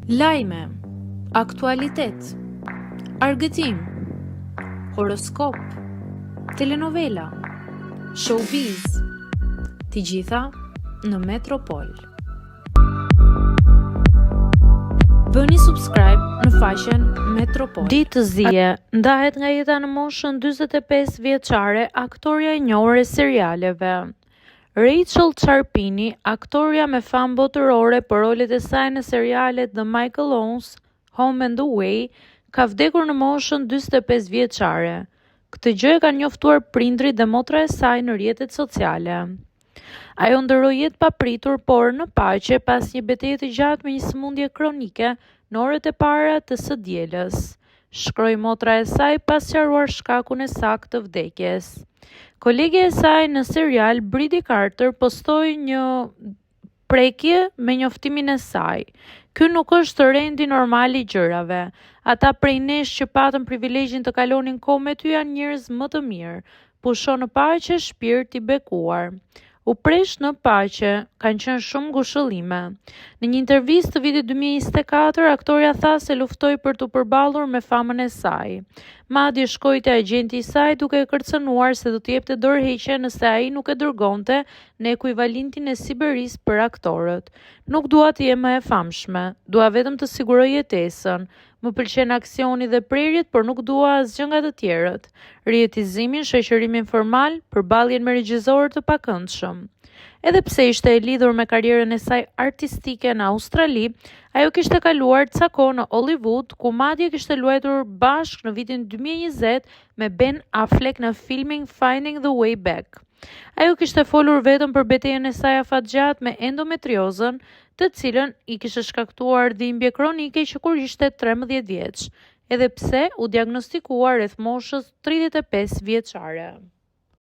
Lajme, aktualitet, argëtim, horoskop, telenovela, showbiz, të gjitha në Metropol. Bëni subscribe në faqen Metropol. Ditë të zije, ndahet nga jeta në moshën 45 vjeçare aktoria e njohur e serialeve. Rachel Charpini, aktoria me famë botërore për rolet e saj në serialet The Michael Owens, Home and Away, ka vdekur në moshën 45 vjeçare. Këtë gjë e kanë njoftuar prindrit dhe motra e saj në rrjetet sociale. Ajo ndërroi jetë papritur, por në paqe pas një betejë të gjatë me një sëmundje kronike në orët e para të së dielës, shkroi motra e saj pas sqaruar shkakun e saktë të vdekjes. Kolegja e saj në serial, Bridi Carter, postoi një prekje me njoftimin e saj. Ky nuk është rendi normal i gjërave. Ata prej nesh që patën privilegjin të kalonin kohë me ty janë njerëz më të mirë. Pusho në paqe, shpirt i bekuar. U presh në paqe, kanë qenë shumë ngushëllime. Në një intervistë të vitit 2024, aktoria tha se luftoi për të përballur me famën e saj. Madje shkoi te agjenti i saj duke e kërcënuar se do të jepte dorëheqje nëse ai nuk e dërgonte në ekuivalentin e Siberisë për aktorët. Nuk dua të jem më e famshme, dua vetëm të siguroj jetesën. Më pëlqen aksioni dhe prerjet, por nuk dua asgjë nga të tjerët. Rjetizimin, shoqërimin formal, përballjen me regjizorë të pakëndshëm. Edhe pse ishte e lidhur me karrierën e saj artistike në Australi, ajo kishte kaluar ca kohë në Hollywood, ku madje kishte luajtur bashkë në vitin 2020 me Ben Affleck në filmin Finding the Way Back. Ajo kishte folur vetëm për betejën e saj afatgjatë me endometriozën, të cilën i kishte shkaktuar dhimbje kronike që kur ishte 13 vjeç, edhe pse u diagnostikua rreth moshës 35 vjeçare.